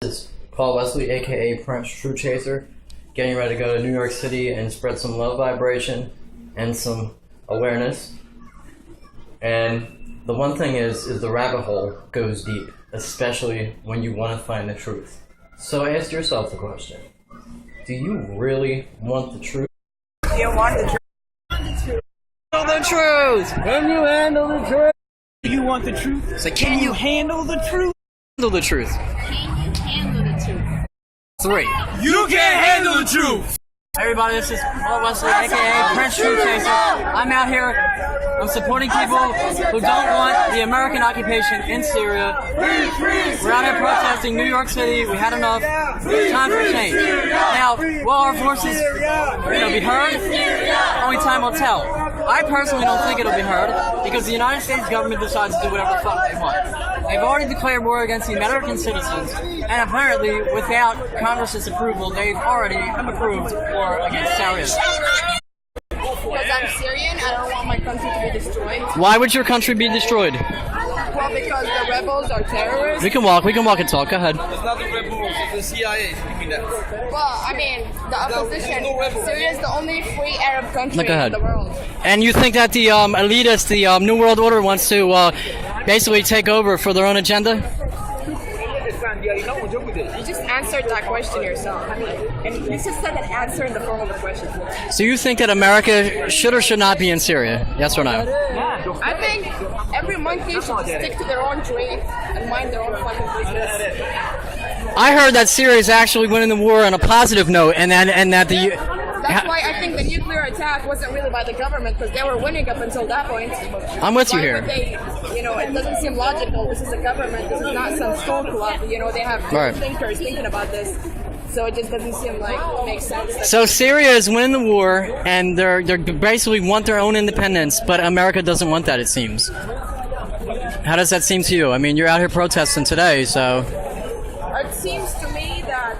This is Paul Wesley, aka Princetruthchaser, getting ready to go to New York City and spread some love vibration and some awareness. And the one thing is the rabbit hole goes deep, especially when you want to find the truth. So ask yourself the question, do you really want the truth? Do you want the truth? Handle the truth! Can you handle the truth? Do you want the truth? So can you handle the truth? handle the truth? Can you handle the truth? 3. You can't handle the truth! Everybody, this is Paul Wesley, aka Princetruthchaser. I'm out here. I'm supporting people who don't want the American occupation in Syria. We're out here protesting New York City. We had enough. It's time for change. Now, will our voices, be heard? Only time will tell. I personally don't think it'll be heard because the United States government decides to do whatever the fuck they want. They've already declared war against the American citizens, and apparently, without Congress's approval, they've already approved war against Syria. Because I'm Syrian, I don't want my country to be destroyed. Why would your country be destroyed? Well, because the rebels are terrorists. We can walk and talk. Go ahead. It's not the rebels, it's the CIA speaking that. Well, I mean, the opposition. Syria is the only free Arab country Look ahead. in the world. And you think that the elitists, the New World Order, wants to basically take over for their own agenda? You just answered that question yourself. And you just said an answer in the form of a question. So you think that America should or should not be in Syria? Yes or no? I think every monkey should just stick to their own tree and mind their own fucking business. I heard that Syria is actually winning the war on a positive note, and that the... That's why I think the nuclear attack wasn't really by the government, because they were winning up until that point. I'm with you Why here. would they, it doesn't seem logical. This is a government. This is not some school club. They have Right. thinkers thinking about this. So it just doesn't seem like it makes sense. So Syria is winning the war, and they're basically want their own independence, but America doesn't want that, it seems. How does that seem to you? I mean, you're out here protesting today, so... It seems to me that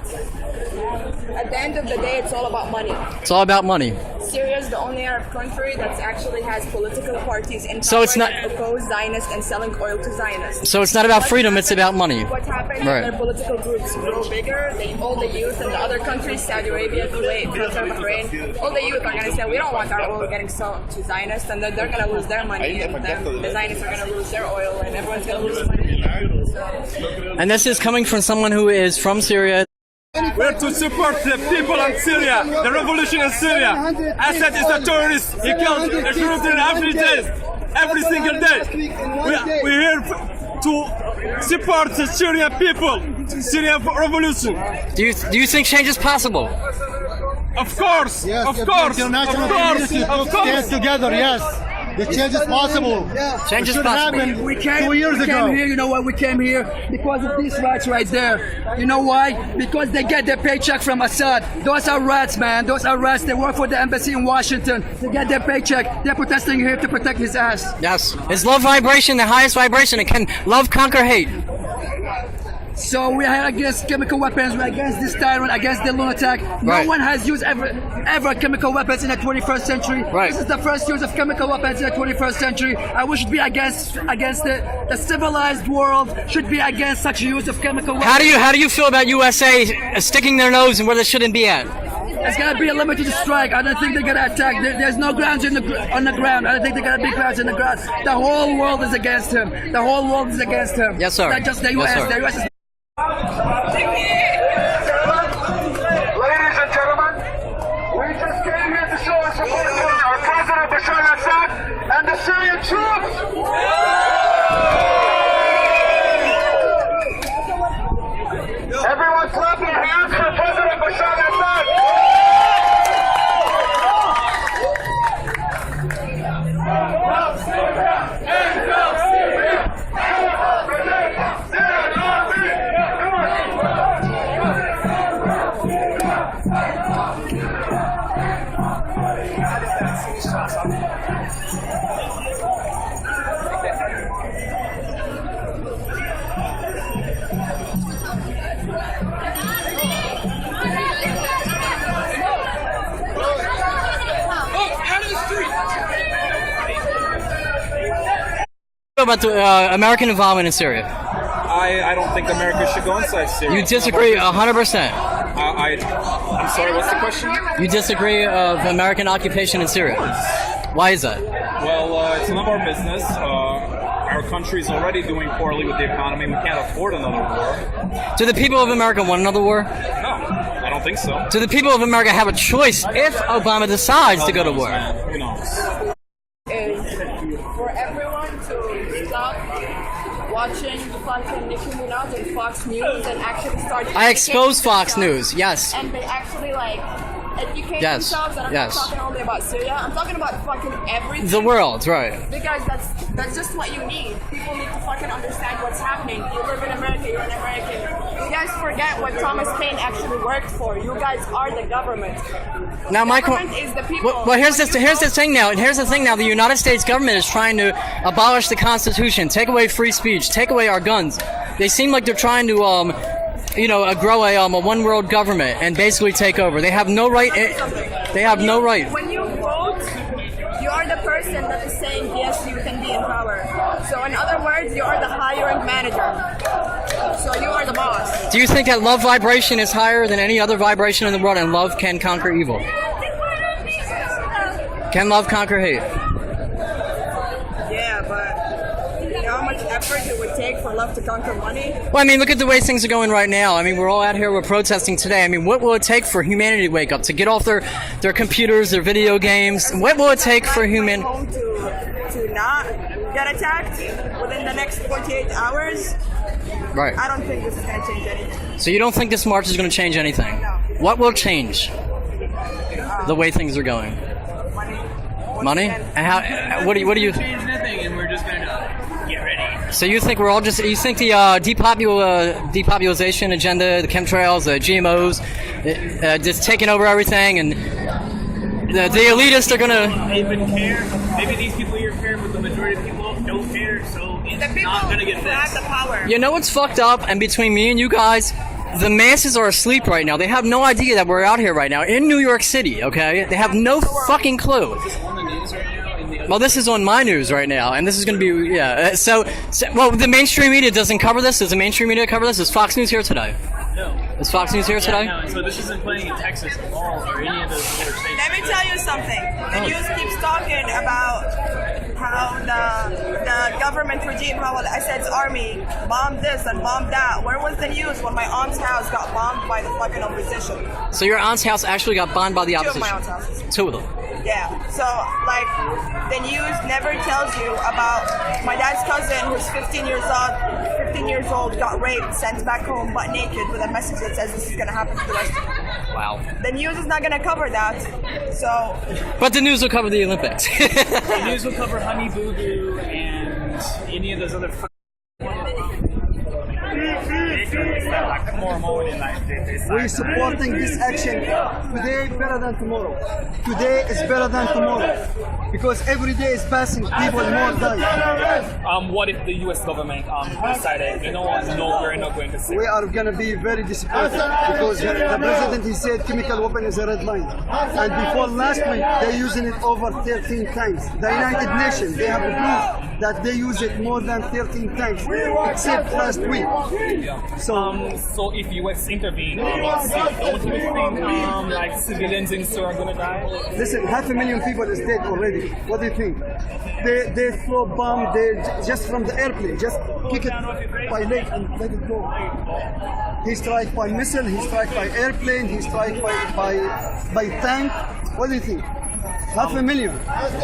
at the end of the day, it's all about money. It's all about money. Syria is the only Arab country that actually has political parties in power So it's not- that oppose Zionists and selling oil to Zionists. So it's not about freedom, it's about money. What happens Right. when their political groups grow bigger? All the youth and the other countries, Saudi Arabia, Kuwait, Qatar, Bahrain, all the youth are going to say, we don't want our oil getting sold to Zionists, and then they're going to lose their money, and then the Zionists are going to lose their oil, and everyone's going to lose money. So, And this is coming from someone who is from Syria. We're to support the people in Syria, the revolution in Syria. Assad is a terrorist. He kills the children every day, every single day. We're here to support the Syrian people, Syrian revolution. Do you think change is possible? Of course, Yes, of if course, the of international course, community of stand course. together, yes. The change is possible. Change is It should possible. happen We came, 2 years we came ago. here, you know why we came here? Because of these rats right there. You know why? Because they get their paycheck from Assad. Those are rats, man. Those are rats. They work for the embassy in Washington. They get their paycheck. They're protesting here to protect his ass. Yes. Is love vibration the highest vibration? And can love conquer hate? So we are against chemical weapons. We're against this tyrant, against the lunatic. No Right. one has used ever chemical weapons in the 21st century. Right. This is the first use of chemical weapons in the 21st century. I wish to be against it. The civilized world should be against such use of chemical weapons. How do you feel about USA sticking their nose in where they shouldn't be at? There's gotta be a limit to the strike. I don't think they're gonna attack. There's no grounds on the ground. I don't think they're gonna be grounds on the ground. The whole world is against him. The whole world is against him. Yes, sir. Not just the Yes, US. sir. The US is Ladies and gentlemen, we just came here to show our support for our President Bashar al-Assad and the Syrian troops. Everyone clap your hands for President Bashar al-Assad. About the American involvement in Syria. I don't think America should go inside Syria. You disagree 100%. I'm sorry, what's the question? You disagree of American occupation in Syria. Why is that? Well, it's none of our business. Our country's already doing poorly with the economy. We can't afford another war. Do the people of America want another war? No, I don't think so. Do the people of America have a choice if Obama decides to go to war? Who knows? Is for everyone to stop watching fucking Nicki Minaj and Fox News and actually start. I expose Fox themselves. News, yes. And they actually like educate Yes, themselves. And I'm yes. not talking only about Syria. I'm talking about fucking everything. The world, right. Because that's just what you need. People need to fucking understand what's happening. You live in America, you're an American. You guys forget what Thomas Paine actually worked for. You guys are the government. Now, The government is the people. Well, here's the thing now. Here's the thing now. The United States government is trying to abolish the Constitution, take away free speech, take away our guns. They seem like they're trying to, grow a one world government and basically take over. They have no right. They have no right. When you vote, you are the person that is saying yes, you can be in power. So in other words, you are the hiring manager. So you are the boss. Do you think that love vibration is higher than any other vibration in the world, and love can conquer evil? Can love conquer hate? Yeah, but you know how much effort it would take for love to conquer money? Well, I mean, look at the way things are going right now. I mean, we're all out here, we're protesting today. I mean, what will it take for humanity to wake up, to get off their computers, their video games? What will it take for human... Home to not get attacked within the next 48 hours? Right. I don't think this is going to change anything. So you don't think this march is going to change anything? No. What will change the way things are going? Money. Money? And how? What do you? Change nothing, and we're just gonna get ready. So you think we're all just? You think the depopulation agenda, the chemtrails, the GMOs, just taking over everything, and the elitists are gonna Even care. Maybe these people here care, but the majority of people don't care. So it's The people not gonna get who have fixed. the power. You know what's fucked up? And between me and you guys, the masses are asleep right now. They have no idea that we're out here right now in New York City, okay? They have no fucking clue. On the news right now, in the Well, this is on my news right now, and this is going to be, yeah. So, well, the mainstream media doesn't cover this. Does the mainstream media cover this? Is Fox News here today? no. Is Fox News here today? No, so this isn't playing in Texas at all, or any of those other states. Let me tell you something. The news keeps talking about how the government regime, how Assad's army bombed this and bombed that. Where was the news when my aunt's house got bombed by the fucking opposition? So your aunt's house actually got bombed by the Two of opposition? my aunt's houses. Two of them. Yeah. So, like, the news never tells you about my dad's cousin who's 15 years old, got raped, sent back home butt naked with a message that says this is going to happen to the rest of you. Wow. The news is not going to cover that. So, But the news will cover the Olympics. The news will cover Honey Boo Boo and any of those other. We're supporting this action today better than tomorrow. Today is better than tomorrow because every day is passing, people more die. What if the U.S. government decided, you know what, no, we're not going to say. We are going to be very disappointed because the president, he said chemical weapon is a red line. And before last week, they're using it over 13 times. The United Nations, they have proved that they use it more than 13 times, except last week. So if U.S. intervene, don't you think like civilians in Syria are gonna die? Listen, 500,000 people is dead already. What do you think? They throw bomb, they just from the airplane, just kick it by leg and let it go. He strike by missile, he strike by airplane, he strike by tank. What do you think? 500,000.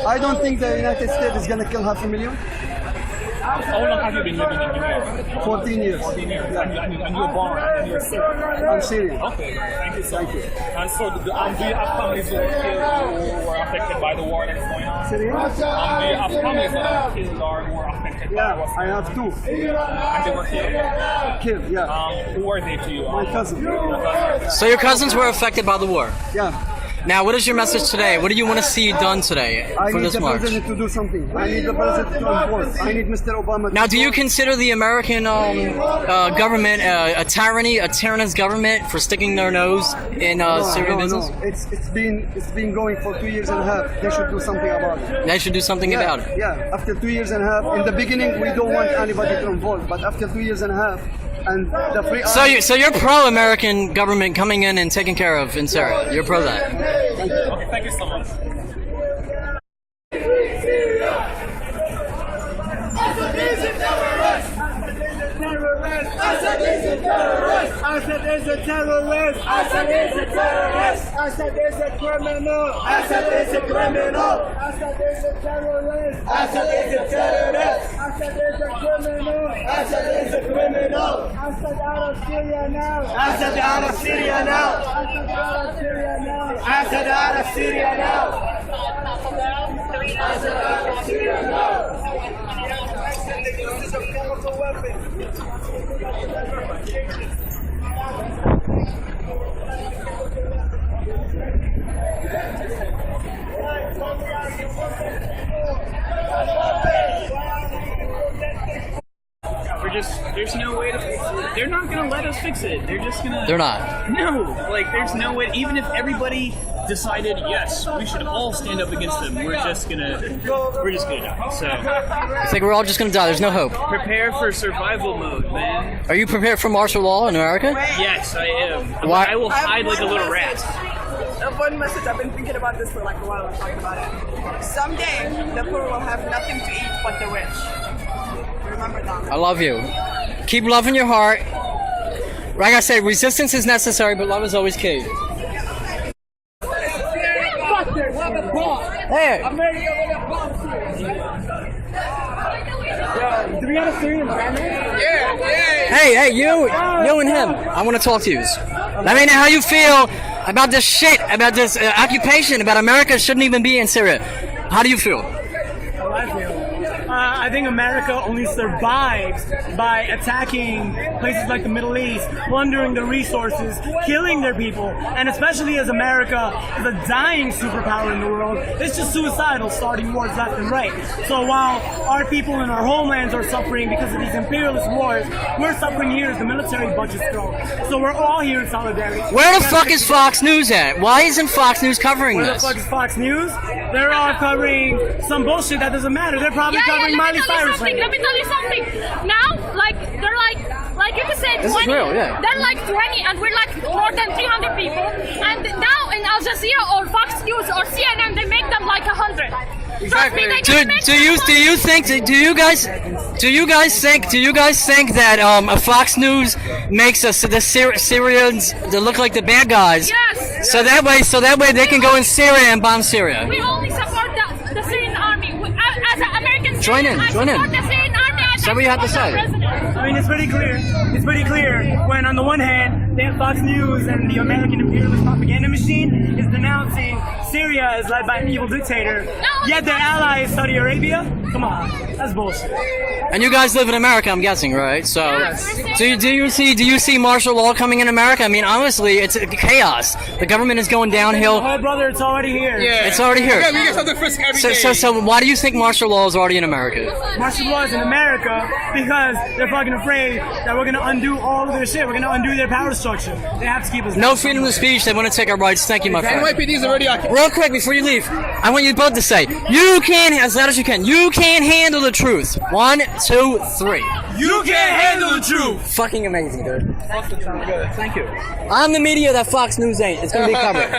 I don't think the United States is gonna kill 500,000. How long have you been living in New York? 14 years. 14 years. And you were born and you're Syrian. I'm Syrian. Okay, thank you so much. And so, do you have families who were affected by the war that's going on? Syrian? Do you have families that are killed or who were affected by Yeah, what's I have two. And they were killed? Killed, yeah. Who are they to you? My cousin. So your cousins were affected by the war? Yeah. Now, what is your message today? What do you want to see done today I for need this the march? president to do something. I need the president to enforce. I need Mr. Obama to Now, do you consider the American government a tyranny, a tyrannous government for sticking their nose in Syrian business? No. It's been going for 2 years and a half. They should do something about it. They should do something about it. Yeah, after 2 years and a half. In the beginning, we don't want anybody to involve, but after 2 years and a half, and the free. So you're pro-American government coming in and taking care of in Syria. You're pro that. Okay, thank you so much. Assad is a terrorist! Assad is a terrorist! Assad is a terrorist! Assad is a criminal! Assad is a criminal! Assad is a terrorist! Assad is a terrorist! Assad is a criminal! Assad is a criminal! Assad out of Syria now! Assad out of Syria now! Assad out of Syria now! Assad out of Syria now! Assad out of Syria now! This is a chemical weapon. There's no way to fix it. They're not gonna let us fix it. They're just gonna. They're not. No, like there's no way. Even if everybody decided yes, we should all stand up against them, we're just gonna die. So It's like we're all just gonna die. There's no hope. prepare for survival mode, man. Are you prepared for martial law in America? Yes, I am. Why- I will hide like a little rat. One message, I've been thinking about this for like a while, we're talking about it. Someday, the poor will have nothing to eat but the rich. Remember that. I love you. Keep love in your heart. Like I said, resistance is necessary, but love is always key. Hey! Do we got a Syrian family? Hey, you and him. I want to talk to you. Let me know how you feel about this shit, about this occupation, about America shouldn't even be in Syria. How do you feel? How I feel? I think America only survives by attacking places like the Middle East, plundering the resources, killing their people, and especially as America is a dying superpower in the world, it's just suicidal starting wars left and right. So while our people in our homelands are suffering because of these imperialist wars, we're suffering here as the military budgets grow. So we're all here in solidarity. Where the fuck is Fox News at? Why isn't Fox News covering Where the this? fuck is Fox News? They're all covering some bullshit that doesn't matter. They're probably covering Miley Cyrus. Let me tell you something. Now, they're like you said, This is 20. real, yeah. They're like 20, and we're like more than 300 people. And now in Al Jazeera or Fox News or CNN, they make them like 100. Exactly. Do you guys think that Fox News makes us the Syrians that look like the bad guys? Yes. So that way they can go in Syria and bomb Syria. We only support the Syrian army. As an American Join in. I support the Syrian army. So what do you have to say? I mean, it's pretty clear. It's pretty clear when, on the one hand, they have Fox News and the American imperialist propaganda machine is denouncing Syria is led by an evil dictator, yet their ally is Saudi Arabia. Come on, that's bullshit. And you guys live in America, I'm guessing, right? So, do you see martial law coming in America? I mean, honestly, it's chaos. The government is going downhill. Oh, brother, it's already here. Yeah, it's already here. Yeah, we get something frisk every day. So, why do you think martial law is already in America? Martial law is in America because they're fucking afraid that we're gonna undo all of their shit. We're gonna undo their power structure. They have to keep us. No freedom of speech. They want to take our rights. Thank you, my friend. NYPD's already occupied. Real quick before you leave, I want you both to say, you can, as loud as you can, you can't handle the truth. 1, 2, 3. You can't handle the truth. Fucking amazing, dude. Awesome, sounds good. Thank you. I'm the media that Fox News ain't. It's gonna be covered.